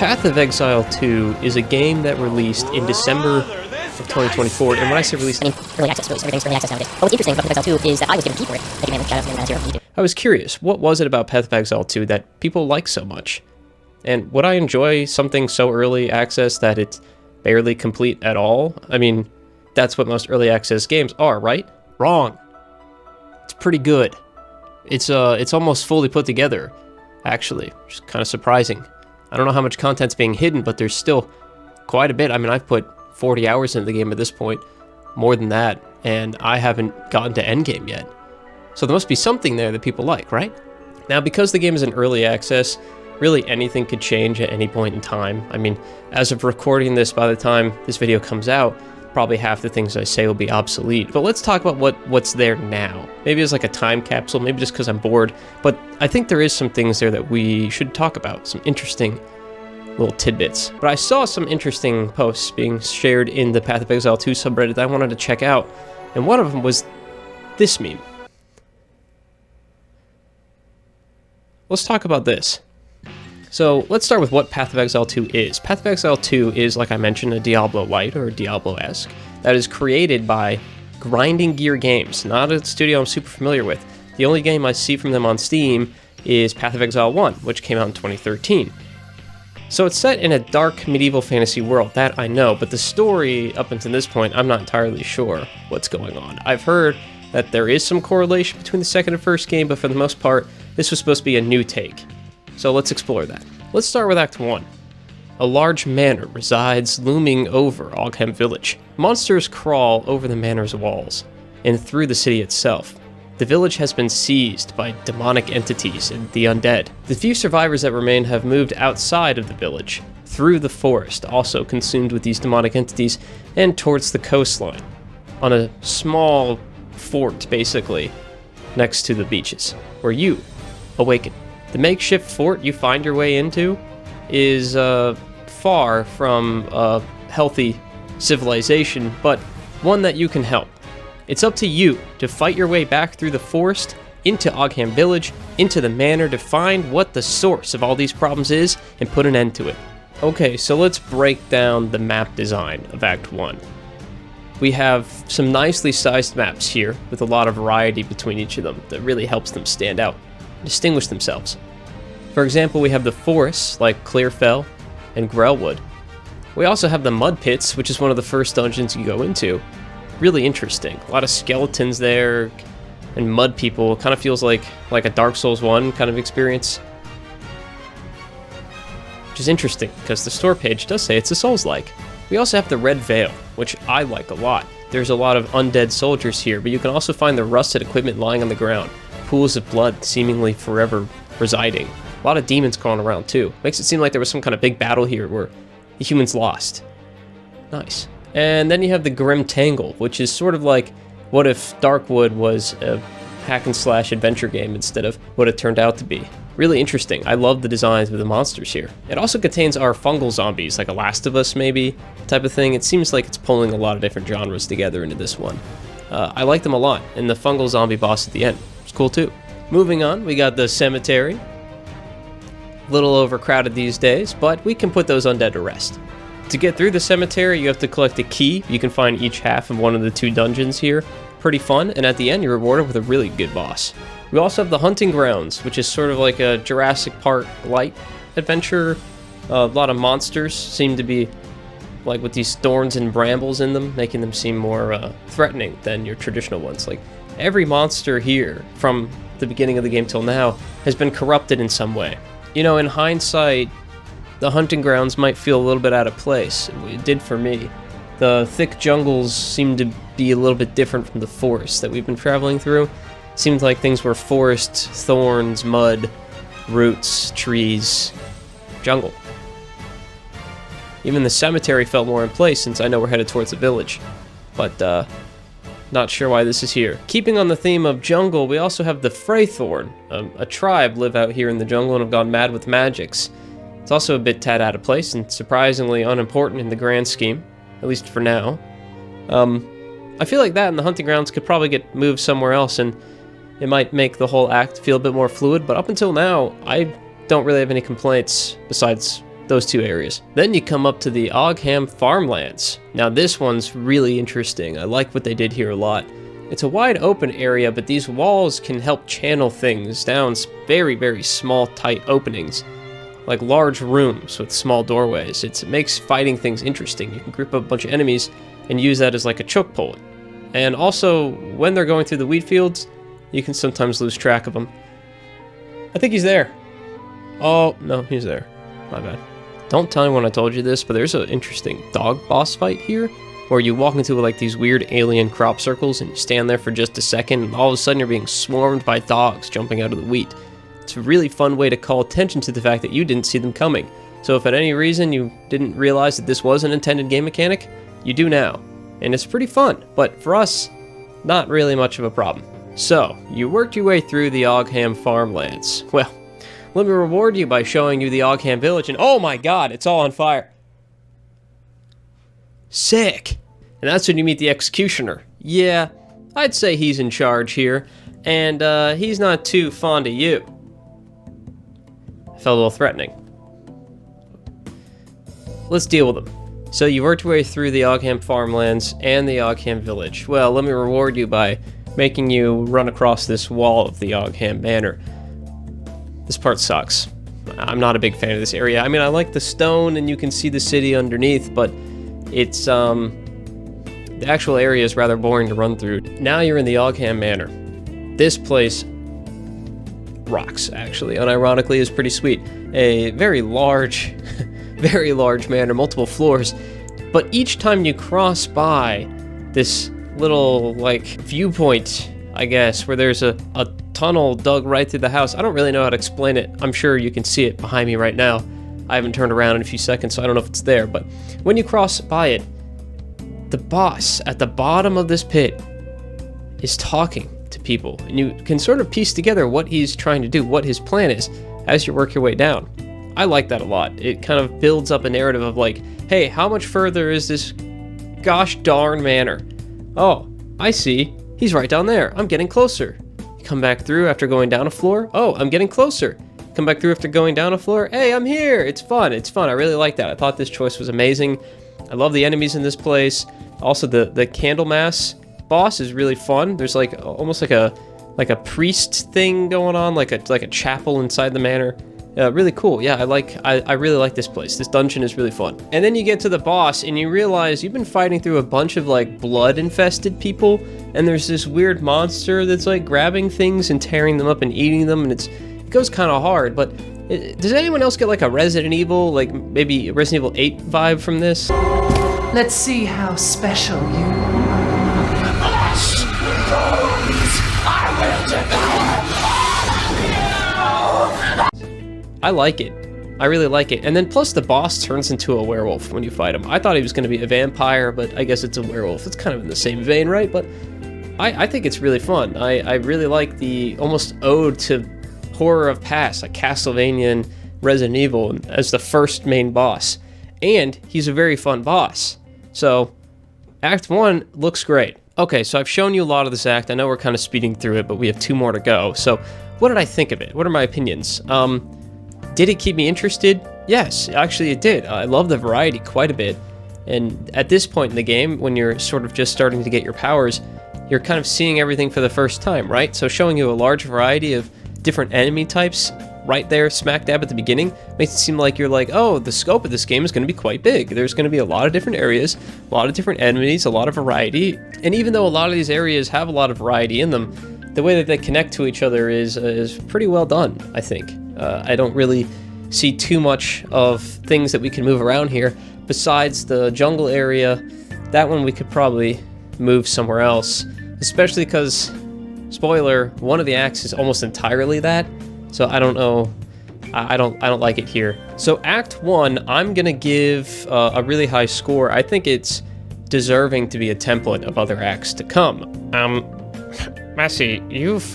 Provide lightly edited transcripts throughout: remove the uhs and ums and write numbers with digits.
Path of Exile 2 is a game that released in December of 2024, and when I say released, I mean, early access, really, so everything's early access nowadays. But what's interesting about Path of Exile 2 is that I was given a key for it. Thank you, man. Shout out to the man. I was curious, what was it about Path of Exile 2 that people like so much? And would I enjoy something so early access that it's barely complete at all? I mean, that's what most early access games are, right? Wrong. It's pretty good. It's almost fully put together, actually, which is kind of surprising. I don't know how much content's being hidden, but there's still quite a bit. I mean, I've put 40 hours into the game at this point, more than that, and I haven't gotten to endgame yet. So there must be something there that people like, right? Now, because the game is in early access, really anything could change at any point in time. I mean, as of recording this, by the time this video comes out, probably half the things I say will be obsolete. But let's talk about what's there now. Maybe it's like a time capsule, maybe just because I'm bored, but I think there is some things there that we should talk about, some interesting little tidbits. But I saw some interesting posts being shared in the Path of Exile 2 subreddit that I wanted to check out, and one of them was this meme. Let's talk about this. So let's start with what Path of Exile 2 is. Path of Exile 2 is, like I mentioned, a Diablo-light, or Diablo-esque, that is created by Grinding Gear Games, not a studio I'm super familiar with. The only game I see from them on Steam is Path of Exile 1, which came out in 2013. So it's set in a dark medieval fantasy world, that I know, but the story, up until this point, I'm not entirely sure what's going on. I've heard that there is some correlation between the second and first game, but for the most part, this was supposed to be a new take. So let's explore that. Let's start with Act 1. A large manor resides looming over Oghem Village. Monsters crawl over the manor's walls and through the city itself. The village has been seized by demonic entities and the undead. The few survivors that remain have moved outside of the village, through the forest, also consumed with these demonic entities, and towards the coastline, on a small fort, basically, next to the beaches, where you awaken. The makeshift fort you find your way into is far from a healthy civilization, but one that you can help. It's up to you to fight your way back through the forest, into Oghem Village, into the manor, to find what the source of all these problems is and put an end to it. Okay, so let's break down the map design of Act 1. We have some nicely sized maps here, with a lot of variety between each of them that really helps them stand out, distinguish themselves. For example, we have the forests like Clearfell and Grelwood. We also have the mud pits, which is one of the first dungeons you go into. Really interesting. A lot of skeletons there and mud people. It kind of feels like a Dark Souls 1 kind of experience. Which is interesting, because the store page does say it's a Souls-like. We also have the Red Veil, which I like a lot. There's a lot of undead soldiers here, but you can also find the rusted equipment lying on the ground. Pools of blood seemingly forever residing. A lot of demons crawling around too. Makes it seem like there was some kind of big battle here where the humans lost. Nice. And then you have the Grim Tangle, which is sort of like, what if Darkwood was a hack and slash adventure game instead of what it turned out to be. Really interesting. I love the designs of the monsters here. It also contains our fungal zombies, like a Last of Us maybe type of thing. It seems like it's pulling a lot of different genres together into this one. I like them a lot, and the fungal zombie boss at the end is cool too. Moving on, we got the cemetery. A little overcrowded these days, but we can put those undead to rest. To get through the cemetery, you have to collect a key. You can find each half of one of the 2 dungeons here. Pretty fun, and at the end you're rewarded with a really good boss. We also have the Hunting Grounds, which is sort of like a Jurassic Park light adventure. A lot of monsters seem to be like with these thorns and brambles in them, making them seem more threatening than your traditional ones. Like every monster here from the beginning of the game till now has been corrupted in some way. You know, in hindsight, the Hunting Grounds might feel a little bit out of place. It did for me. The thick jungles seem to be a little bit different from the forests that we've been traveling through. Seemed like things were forest, thorns, mud, roots, trees, jungle. Even the cemetery felt more in place since I know we're headed towards the village. But, not sure why this is here. Keeping on the theme of jungle, we also have the Freythorn. A tribe live out here in the jungle and have gone mad with magics. It's also a bit tad out of place and surprisingly unimportant in the grand scheme, at least for now. I feel like that and the Hunting Grounds could probably get moved somewhere else and it might make the whole act feel a bit more fluid, but up until now, I don't really have any complaints besides those two areas. Then you come up to the Ogham farmlands. Now this one's really interesting. I like what they did here a lot. It's a wide open area, but these walls can help channel things down very, very small, tight openings, like large rooms with small doorways. It makes fighting things interesting. You can group up a bunch of enemies and use that as like a choke point. And also, when they're going through the wheat fields, you can sometimes lose track of them. I think he's there. Oh, no, he's there. My bad. Don't tell anyone I told you this, but there's an interesting dog boss fight here, where you walk into like these weird alien crop circles and you stand there for just a second and all of a sudden you're being swarmed by dogs jumping out of the wheat. It's a really fun way to call attention to the fact that you didn't see them coming. So if at any reason you didn't realize that this was an intended game mechanic, you do now. And it's pretty fun, but for us, not really much of a problem. So, you worked your way through the Ogham farmlands. Well, let me reward you by showing you the Ogham village, and oh my god, it's all on fire. Sick! And that's when you meet the executioner. Yeah, I'd say he's in charge here, and he's not too fond of you. Felt a little threatening. Let's deal with him. So you worked your way through the Ogham farmlands and the Ogham village. Well, let me reward you by making you run across this wall of the Ogham Manor. This part sucks. I'm not a big fan of this area. I mean, I like the stone and you can see the city underneath, but it's, the actual area is rather boring to run through. Now you're in the Ogham Manor. This place rocks, actually. Unironically, is pretty sweet. A very large, very large manor, multiple floors. But each time you cross by this little, like, viewpoint, I guess, where there's a tunnel dug right through the house. I don't really know how to explain it. I'm sure you can see it behind me right now. I haven't turned around in a few seconds, so I don't know if it's there. But when you cross by it, the boss at the bottom of this pit is talking to people. And you can sort of piece together what he's trying to do, what his plan is, as you work your way down. I like that a lot. It kind of builds up a narrative of like, hey, how much further is this gosh darn manor? Oh, I see. He's right down there. I'm getting closer. You come back through after going down a floor. Oh, I'm getting closer. Come back through after going down a floor. Hey, I'm here. It's fun. It's fun. I really like that. I thought this choice was amazing. I love the enemies in this place. Also, the Candlemas boss is really fun. There's like almost like a priest thing going on, like a chapel inside the manor. Really cool. Yeah, I really like this place. This dungeon is really fun. And then you get to the boss and you realize you've been fighting through a bunch of like blood infested people, and there's this weird monster that's like grabbing things and tearing them up and eating them, and it goes kind of hard. But does anyone else get like a Resident Evil, like maybe Resident Evil 8 vibe from this? Let's see how special you are. I like it. I really like it. And then plus the boss turns into a werewolf when you fight him. I thought he was going to be a vampire, but I guess it's a werewolf. It's kind of in the same vein, right? But I think it's really fun. I really like the almost ode to horror of past, like Castlevania and Resident Evil as the first main boss. And he's a very fun boss. So Act 1 looks great. Okay, so I've shown you a lot of this act. I know we're kind of speeding through it, but we have 2 more to go. So what did I think of it? What are my opinions? Did it keep me interested? Yes, actually it did. I love the variety quite a bit. And at this point in the game, when you're sort of just starting to get your powers, you're kind of seeing everything for the first time, right? So showing you a large variety of different enemy types right there smack dab at the beginning makes it seem like you're like, oh, the scope of this game is going to be quite big. There's going to be a lot of different areas, a lot of different enemies, a lot of variety. And even though a lot of these areas have a lot of variety in them, the way that they connect to each other is pretty well done, I think. I don't really see too much of things that we can move around here besides the jungle area. That one we could probably move somewhere else, especially because, spoiler, one of the acts is almost entirely that. So I don't know. I don't like it here. So Act 1, I'm gonna give a really high score. I think it's deserving to be a template of other acts to come. Messi, you've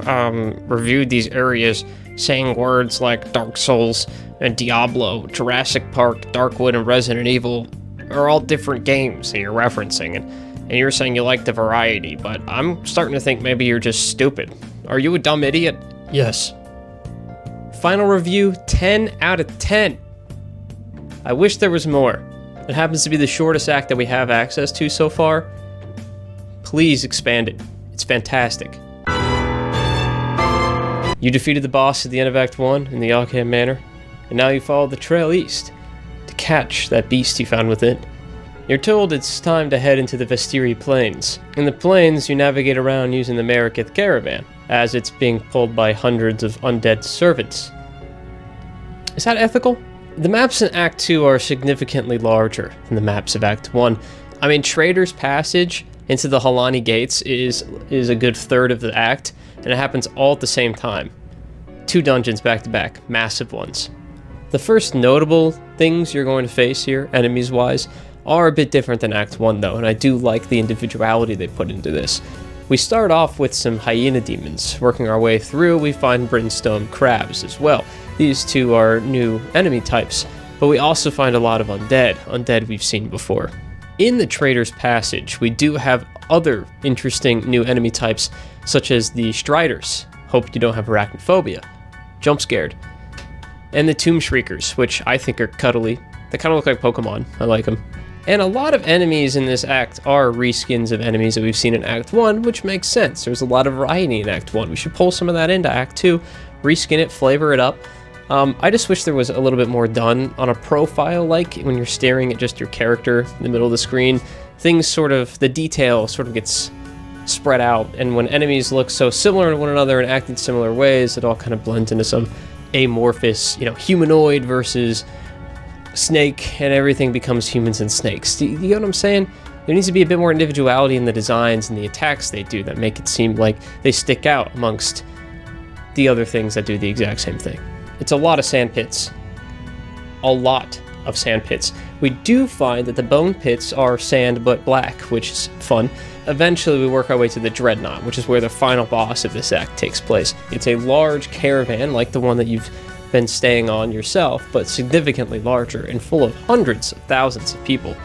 reviewed these areas saying words like Dark Souls and Diablo, Jurassic Park, Darkwood, and Resident Evil are all different games that you're referencing, and you're saying you like the variety, but I'm starting to think maybe you're just stupid. Are you a dumb idiot? Yes. Final review, 10 out of 10. I wish there was more. It happens to be the shortest act that we have access to so far. Please expand it. It's fantastic. You defeated the boss at the end of Act 1 in the Arkham Manor, and now you follow the trail east to catch that beast you found within. You're told it's time to head into the Vestiri Plains. In the plains, you navigate around using the Marikith caravan, as it's being pulled by hundreds of undead servants. Is that ethical? The maps in Act 2 are significantly larger than the maps of Act 1. I mean, Trader's Passage into the Halani Gates is a good third of the act, and it happens all at the same time. 2 dungeons back to back, massive ones. The first notable things you're going to face here, enemies-wise, are a bit different than Act 1 though, and I do like the individuality they put into this. We start off with some hyena demons. Working our way through, we find brimstone crabs as well. These 2 are new enemy types, but we also find a lot of undead we've seen before. In the Trader's Passage, we do have other interesting new enemy types, such as the Striders. Hope you don't have arachnophobia. Jump scared. And the Tomb Shriekers, which I think are cuddly. They kind of look like Pokemon. I like them. And a lot of enemies in this act are reskins of enemies that we've seen in Act 1, which makes sense. There's a lot of variety in Act 1. We should pull some of that into Act 2, reskin it, flavor it up. I just wish there was a little bit more done on a profile, like when you're staring at just your character in the middle of the screen. Things sort of, the detail sort of gets spread out, and when enemies look so similar to one another and act in similar ways, it all kind of blends into some amorphous, humanoid versus snake, and everything becomes humans and snakes. Do you get what I'm saying? There needs to be a bit more individuality in the designs and the attacks they do that make it seem like they stick out amongst the other things that do the exact same thing. It's a lot of sand pits. A lot of sand pits. We do find that the bone pits are sand but black, which is fun. Eventually we work our way to the Dreadnought, which is where the final boss of this act takes place. It's a large caravan like the one that you've been staying on yourself, but significantly larger and full of hundreds of thousands of people.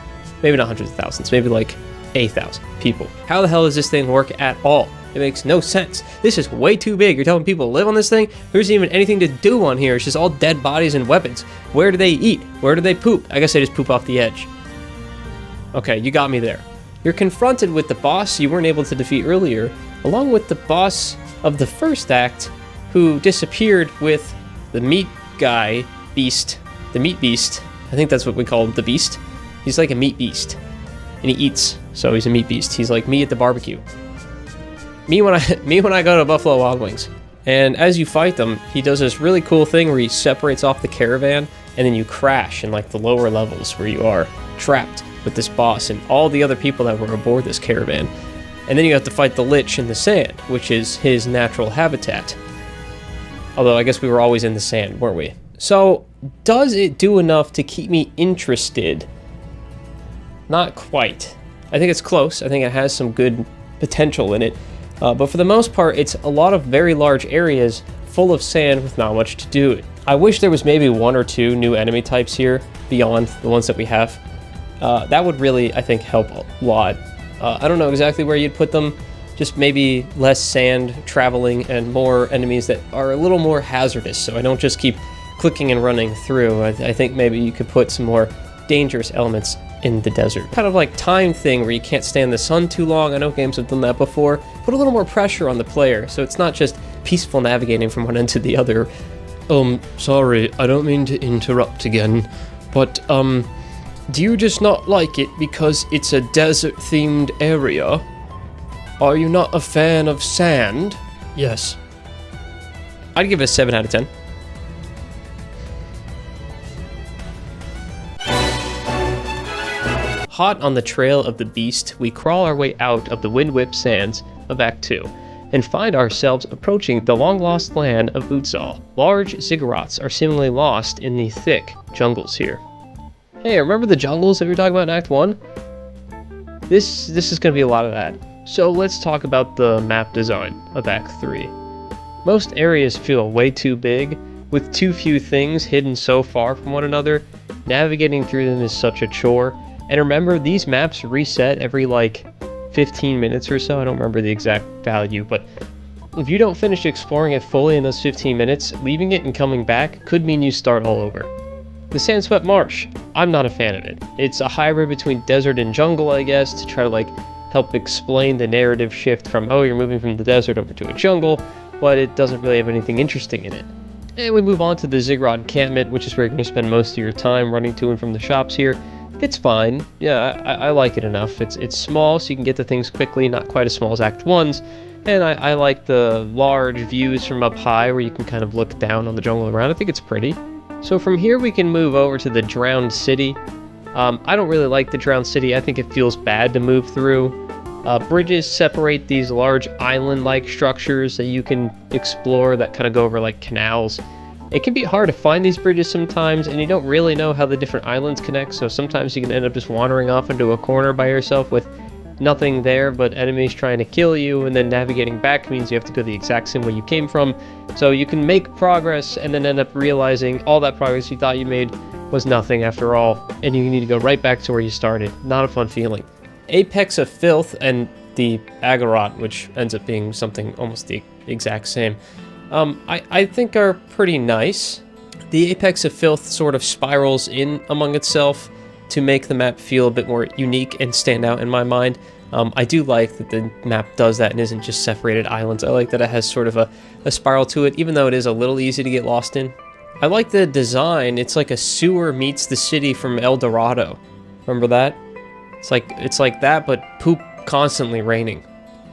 Maybe not hundreds of thousands, maybe like 8,000 people. How the hell does this thing work at all? It makes no sense. This is way too big. You're telling people to live on this thing? There isn't even anything to do on here. It's just all dead bodies and weapons. Where do they eat? Where do they poop? I guess they just poop off the edge. Okay, you got me there. You're confronted with the boss you weren't able to defeat earlier, along with the boss of the first act, who disappeared with the meat guy, beast, the meat beast. I think that's what we call him, the beast. He's like a meat beast, and he eats, so he's a meat beast. He's like me at the barbecue. Me when I go to Buffalo Wild Wings. And as you fight them, he does this really cool thing where he separates off the caravan, and then you crash in like the lower levels where you are trapped with this boss and all the other people that were aboard this caravan. And then you have to fight the Lich in the sand, which is his natural habitat. Although I guess we were always in the sand, weren't we? So, does it do enough to keep me interested? Not quite. I think it's close. I think it has some good potential in it. But for the most part, it's a lot of very large areas full of sand with not much to do. I wish there was maybe 1 or 2 new enemy types here beyond the ones that we have. That would really, I think, help a lot. I don't know exactly where you'd put them. Just maybe less sand traveling and more enemies that are a little more hazardous, so I don't just keep clicking and running through. I think maybe you could put some more dangerous elements in the desert. Kind of like time thing where you can't stay in the sun too long. I know games have done that before. Put a little more pressure on the player, so it's not just peaceful navigating from one end to the other. Sorry, I don't mean to interrupt again, but, do you just not like it because it's a desert-themed area? Are you not a fan of sand? Yes. I'd give it a 7 out of 10. Hot on the trail of the beast, we crawl our way out of the wind-whipped sands of Act 2 and find ourselves approaching the long-lost land of Utzal. Large ziggurats are seemingly lost in the thick jungles here. Hey, remember the jungles that we were talking about in Act 1? This is going to be a lot of that. So let's talk about the map design of Act 3. Most areas feel way too big, with too few things hidden so far from one another. Navigating through them is such a chore. And remember, these maps reset every like 15 minutes or so. I don't remember the exact value, but if you don't finish exploring it fully in those 15 minutes, leaving it and coming back could mean you start all over. The Sandswept Marsh. I'm not a fan of it. It's a hybrid between desert and jungle, I guess, to try to like help explain the narrative shift from, oh, you're moving from the desert over to a jungle, but it doesn't really have anything interesting in it. And we move on to the Ziggurat encampment, which is where you're going to spend most of your time running to and from the shops here. It's fine. Yeah, I like it enough. It's small, so you can get to things quickly, not quite as small as Act 1's. And I like the large views from up high where you can kind of look down on the jungle around. I think it's pretty. So from here we can move over to the Drowned City. I don't really like the Drowned City. I think it feels bad to move through. Bridges separate these large island-like structures that you can explore that kind of go over like canals. It can be hard to find these bridges sometimes, and you don't really know how the different islands connect, so sometimes you can end up just wandering off into a corner by yourself with nothing there but enemies trying to kill you, and then navigating back means you have to go the exact same way you came from. So you can make progress and then end up realizing all that progress you thought you made was nothing after all, and you need to go right back to where you started. Not a fun feeling. Apex of Filth and the Agarat, which ends up being something almost the exact same, I think are pretty nice. The Apex of Filth sort of spirals in among itself to make the map feel a bit more unique and stand out in my mind. I do like that the map does that and isn't just separated islands. I like that it has sort of a spiral to it, even though it is a little easy to get lost in. I like the design. It's like a sewer meets the city from El Dorado. Remember that? It's like that, but poop constantly raining.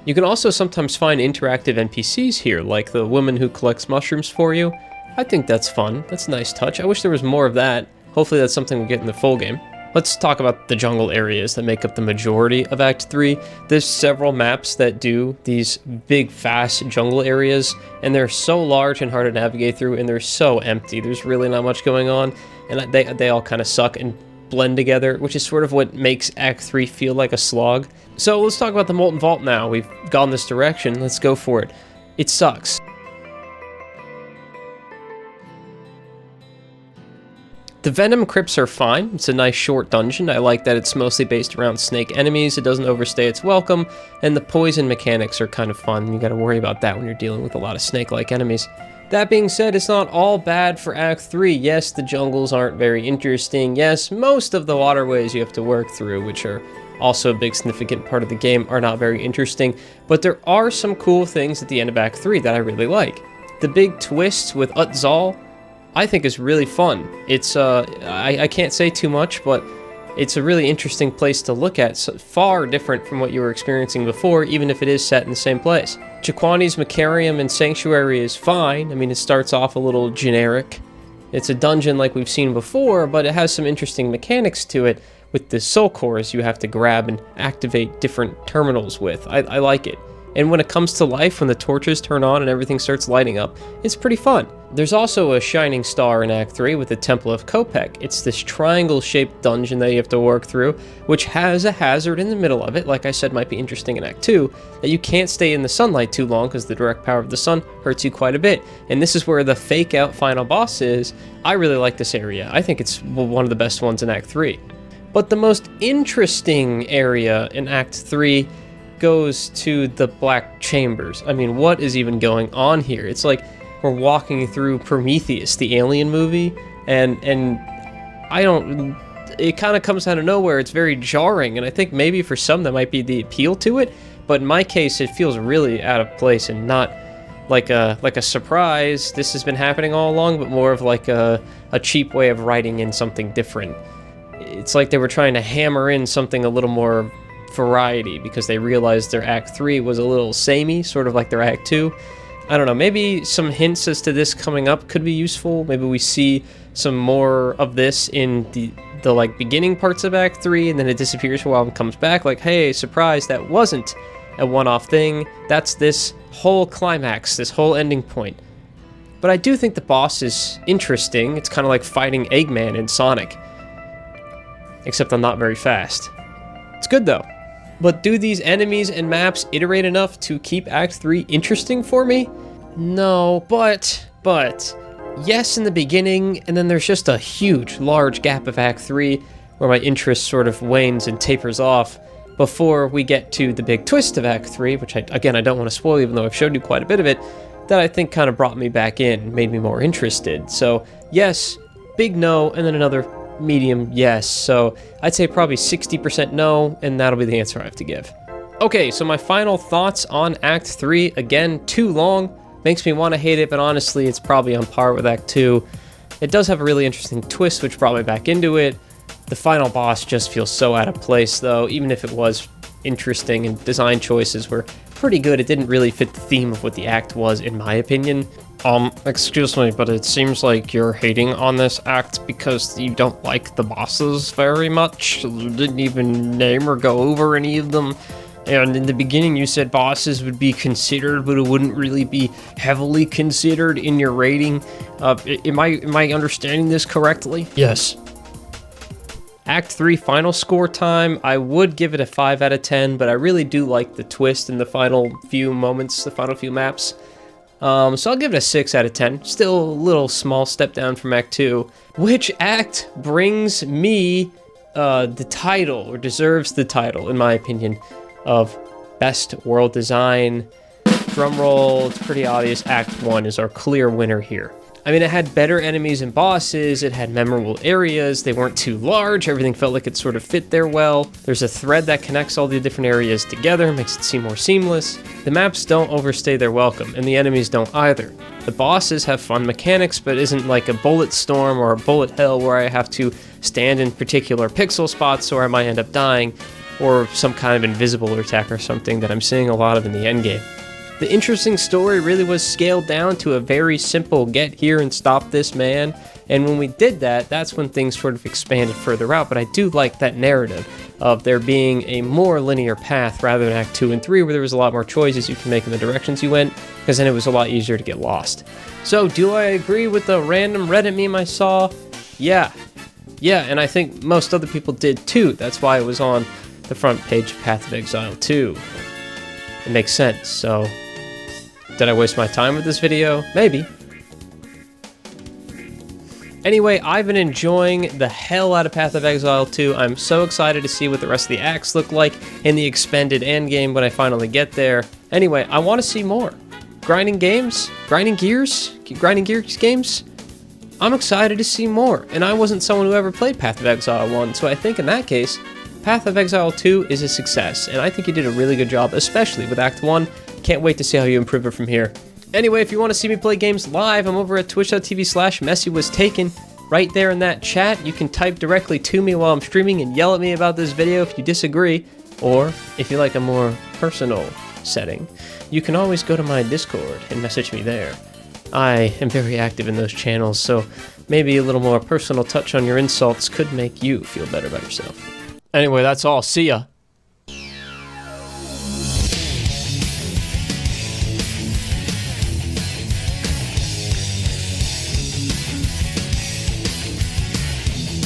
You can also sometimes find interactive NPCs here, like the woman who collects mushrooms for you. I think that's fun. That's a nice touch. I wish there was more of that. Hopefully that's something we get in the full game. Let's talk about the jungle areas that make up the majority of Act 3. There's several maps that do these big, fast jungle areas, and they're so large and hard to navigate through, and they're so empty. There's really not much going on, and they all kind of suck and blend together, which is sort of what makes Act 3 feel like a slog. So let's talk about the Molten Vault now. We've gone this direction. Let's go for it. It sucks. The Venom Crypts are fine. It's a nice short dungeon. I like that it's mostly based around snake enemies. It doesn't overstay its welcome, and the poison mechanics are kind of fun. You gotta worry about that when you're dealing with a lot of snake-like enemies. That being said, it's not all bad for Act 3. Yes, the jungles aren't very interesting. Yes, most of the waterways you have to work through, which are also a big significant part of the game, are not very interesting. But there are some cool things at the end of Act 3 that I really like. The big twist with Utzal, I think, is really fun. It's, I can't say too much, but it's a really interesting place to look at. So far different from what you were experiencing before, even if it is set in the same place. Jaquani's Macarium and Sanctuary is fine. I mean, it starts off a little generic. It's a dungeon like we've seen before, but it has some interesting mechanics to it with the soul cores you have to grab and activate different terminals with. I like it. And when it comes to life, when the torches turn on and everything starts lighting up, it's pretty fun. There's also a shining star in Act 3 with the Temple of Kopek. It's this triangle-shaped dungeon that you have to work through, which has a hazard in the middle of it, like I said might be interesting in Act 2, that you can't stay in the sunlight too long because the direct power of the sun hurts you quite a bit. And this is where the fake-out final boss is. I really like this area. I think it's one of the best ones in Act 3. But the most interesting area in Act 3 goes to the Black Chambers. I mean, what is even going on here? It's like we're walking through Prometheus, the alien movie, and I don't, it kind of comes out of nowhere. It's very jarring, and I think maybe for some that might be the appeal to it, but in my case it feels really out of place and not like a surprise. This has been happening all along, but more of like a cheap way of writing in something different. It's like they were trying to hammer in something a little more variety because they realized their Act 3 was a little samey, sort of like their Act 2. I don't know, maybe some hints as to this coming up could be useful. Maybe we see some more of this in the like beginning parts of Act 3 and then it disappears for a while and comes back like, hey, surprise, that wasn't a one-off thing. That's this whole climax, this whole ending point. But I do think the boss is interesting. It's kind of like fighting Eggman in Sonic. Except I'm not very fast. It's good though. But do these enemies and maps iterate enough to keep Act 3 interesting for me? No, but yes in the beginning, and then there's just a huge, large gap of Act 3 where my interest sort of wanes and tapers off before we get to the big twist of Act 3, which I don't want to spoil even though I've showed you quite a bit of it, that I think kind of brought me back in, made me more interested. So yes, big no, and then another medium yes. So I'd say probably 60% no, and that'll be the answer I have to give. Okay, so my final thoughts on Act 3. Again, too long. Makes me want to hate it, but honestly, it's probably on par with Act 2. It does have a really interesting twist, which brought me back into it. The final boss just feels so out of place, though, even if it was interesting and design choices were pretty good. It didn't really fit the theme of what the act was, in my opinion. Excuse me, but it seems like you're hating on this act because you don't like the bosses very much. You didn't even name or go over any of them. And in the beginning you said bosses would be considered, but it wouldn't really be heavily considered in your rating. Am I understanding this correctly? Yes. Act 3 final score time, I would give it a 5 out of 10, but I really do like the twist in the final few moments, the final few maps. So I'll give it a 6 out of 10. Still a little small step down from Act 2. Which act brings me the title, or deserves the title, in my opinion, of Best World Design? Drumroll, it's pretty obvious. Act 1 is our clear winner here. I mean, it had better enemies and bosses, it had memorable areas, they weren't too large, everything felt like it sort of fit there well. There's a thread that connects all the different areas together, makes it seem more seamless. The maps don't overstay their welcome, and the enemies don't either. The bosses have fun mechanics, but isn't like a bullet storm or a bullet hell where I have to stand in particular pixel spots or I might end up dying, or some kind of invisible attack or something that I'm seeing a lot of in the endgame. The interesting story really was scaled down to a very simple get here and stop this man, and when we did that, that's when things sort of expanded further out. But I do like that narrative of there being a more linear path rather than Act 2 and 3 where there was a lot more choices you can make in the directions you went, because then it was a lot easier to get lost. So do I agree with the random Reddit meme I saw? Yeah, and I think most other people did too. That's why it was on the front page of Path of Exile 2. It makes sense. So did I waste my time with this video? Maybe. Anyway, I've been enjoying the hell out of Path of Exile 2. I'm so excited to see what the rest of the acts look like in the expanded endgame when I finally get there. Anyway, I want to see more. Grinding games? Grinding gears? Grinding gears games? I'm excited to see more, and I wasn't someone who ever played Path of Exile 1, so I think in that case, Path of Exile 2 is a success, and I think you did a really good job, especially with Act 1. Can't wait to see how you improve it from here. Anyway, if you want to see me play games live, I'm over at twitch.tv/messywstaken. Right there in that chat, you can type directly to me while I'm streaming and yell at me about this video if you disagree, or if you like a more personal setting, you can always go to my Discord and message me there. I am very active in those channels, so maybe a little more personal touch on your insults could make you feel better about yourself. Anyway, that's all. See ya.